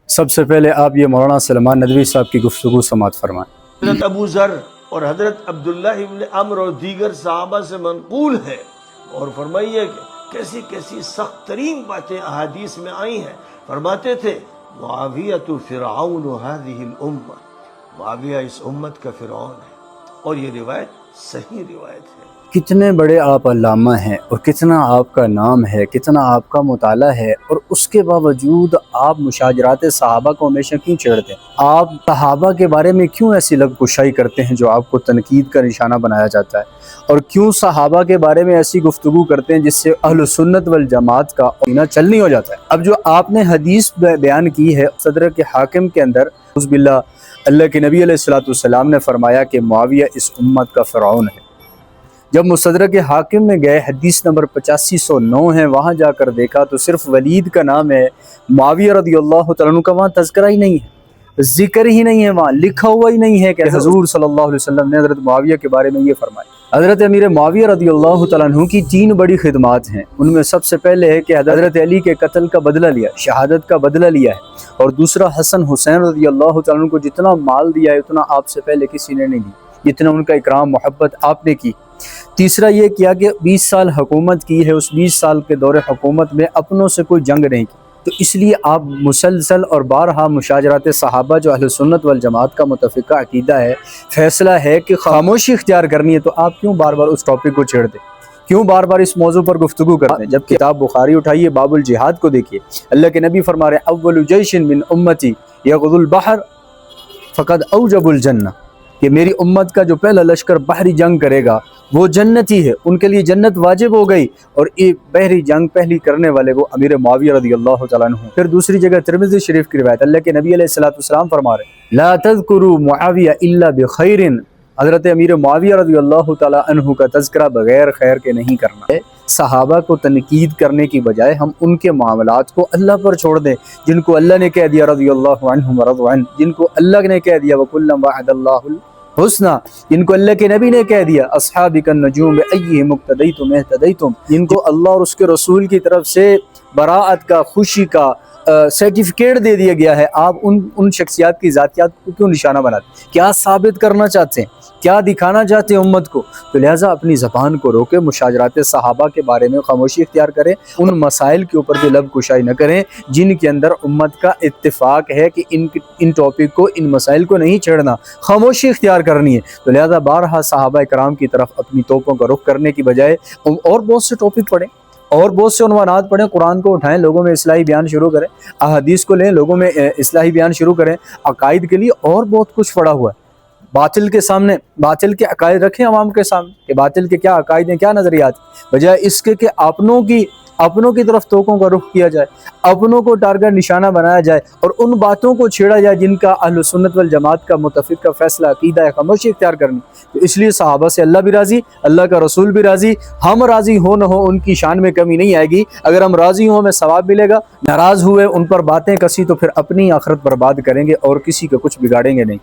سب سے پہلے آپ یہ مولانا سلمان ندوی صاحب کی گفتگو سماعت فرمائیں۔ حضرت ابو ذر اور حضرت عبداللہ ابن عمرو اور دیگر صحابہ سے منقول ہے، اور فرمائیے کہ کیسی کیسی سخت ترین باتیں احادیث میں آئی ہیں۔ فرماتے تھے معاویۃ فرعون هذه الامہ، معاویہ اس امت کا فرعون ہے، اور یہ روایت صحیح روایت ہے۔ کتنے بڑے آپ علامہ ہیں اور کتنا آپ کا نام ہے، کتنا آپ کا مطالعہ ہے، اور اس کے باوجود آپ مشاجرات صحابہ کو ہمیشہ کیوں چھیڑتے ہیں؟ آپ صحابہ کے بارے میں کیوں ایسی لب کشائی کرتے ہیں جو آپ کو تنقید کا نشانہ بنایا جاتا ہے؟ اور کیوں صحابہ کے بارے میں ایسی گفتگو کرتے ہیں جس سے اہل سنت والجماعت کا سینہ چلنی ہو جاتا ہے؟ اب جو آپ نے حدیث بیان کی ہے صدر کے حاکم کے اندر، اعوذ باللہ، اللہ کے نبی علیہ السلام نے فرمایا کہ معاویہ اس امت کا فرعون ہے۔ جب مستدرک حاکم میں گئے، حدیث نمبر 8509 ہے، وہاں جا کر دیکھا تو صرف ولید کا نام ہے، معاویہ رضی اللہ تعالیٰ عنہ کا وہاں تذکرہ ہی نہیں ہے، ذکر ہی نہیں ہے، وہاں لکھا ہوا ہی نہیں ہے کہ حضور صلی اللہ علیہ وسلم نے حضرت معاویہ کے بارے میں یہ فرمایا۔ حضرت امیر معاویہ رضی اللہ تعالیٰ عنہ کی 3 بڑی خدمات ہیں، ان میں سب سے پہلے ہے کہ حضرت علی کے قتل کا بدلہ لیا، شہادت کا بدلہ لیا ہے، اور دوسرا حسن حسین رضی اللہ تعالیٰ عنہ کو جتنا مال دیا ہے اتنا آپ سے پہلے کسی نے نہیں دی، جتنا ان کا اکرام محبت آپ نے کی۔ تیسرا یہ کیا کہ 20 سال حکومت کی ہے، اس 20 سال کے دور حکومت میں اپنوں سے کوئی جنگ نہیں کی، تو اس لیے آپ مسلسل اور بارہا مشاجرات صحابہ جو اہل سنت والجماعت کا متفقہ عقیدہ ہے، فیصلہ ہے کہ خاموشی اختیار کرنی ہے، تو آپ کیوں بار بار اس ٹاپک کو چھیڑتے، کیوں بار بار اس موضوع پر گفتگو کرتے ہیں؟ جب کتاب بخاری اٹھائیے، باب الجہاد کو دیکھیے، اللہ کے نبی فرما رہے ہیں اول جیش من امتی یغزو البحر فقد اوجب الجنہ، کہ میری امت کا جو پہلا لشکر بحری جنگ کرے گا وہ جنتی ہے، ان کے لیے جنت واجب ہو گئی، اور یہ بحری جنگ پہلی کرنے والے وہ امیر معاویہ رضی اللہ تعالیٰ عنہ۔ پھر دوسری جگہ ترمذی شریف کی روایت، اللہ کے نبی علیہ السلام فرما رہے ہیں لا تذکروا معاویہ الا بخیر، حضرت امیر معاویہ رضی اللہ تعالیٰ عنہ کا تذکرہ بغیر خیر کے نہیں کرنا ہے۔ صحابہ کو تنقید کرنے کی بجائے ہم ان کے معاملات کو اللہ پر چھوڑ دیں، جن کو اللہ نے کہہ دیا رضی اللہ عنہم ورضوا عنہ، جن کو اللہ نے کہہ دیا وکلا وعد اللہ حسنہ، جن کو اللہ کے نبی نے کہہ دیا اصحابک النجوم بأیہم اقتدیتم اہتدیتم، جن کو اللہ اور اس کے رسول کی طرف سے براعت کا، خوشی کا سرٹیفکیٹ دے دیا گیا ہے، آپ ان شخصیات کی ذاتیات کو کیوں نشانہ بناتے؟ کیا ثابت کرنا چاہتے ہیں؟ کیا دکھانا چاہتے ہیں امت کو؟ تو لہٰذا اپنی زبان کو روکے، مشاجرات صحابہ کے بارے میں خاموشی اختیار کریں، ان مسائل کے اوپر بھی لب کشائی نہ کریں جن کے اندر امت کا اتفاق ہے کہ ان ٹاپک کو، ان مسائل کو نہیں چھیڑنا، خاموشی اختیار کرنی ہے۔ تو لہٰذا بارہا صحابہ کرام کی طرف اپنی توپوں کا رخ کرنے کی بجائے اور بہت سے ٹاپک پڑھیں، اور بہت سے عنوانات پڑھیں، قرآن کو اٹھائیں، لوگوں میں اصلاحی بیان شروع کریں، احادیث کو لیں، لوگوں میں اصلاحی بیان شروع کریں، عقائد کے لیے اور بہت کچھ پڑا ہوا ہے۔ باطل کے سامنے باطل کے عقائد رکھیں عوام کے سامنے کہ باطل کے کیا عقائد ہیں، کیا نظریات، بجائے اس کے کہ اپنوں کی طرف توقوں کا رخ کیا جائے، اپنوں کو ٹارگٹ نشانہ بنایا جائے، اور ان باتوں کو چھیڑا جائے جن کا اہل سنت والجماعت کا متفقہ فیصلہ عقیدہ ہے، خاموشی اختیار کرنی۔ تو اس لیے صحابہ سے اللہ بھی راضی، اللہ کا رسول بھی راضی، ہم راضی ہو نہ ہو ان کی شان میں کمی نہیں آئے گی، اگر ہم راضی ہوں ہمیں ثواب ملے گا، ناراض ہوئے ان پر باتیں کسی تو پھر اپنی آخرت برباد کریں گے اور کسی کا کچھ بگاڑیں گے نہیں۔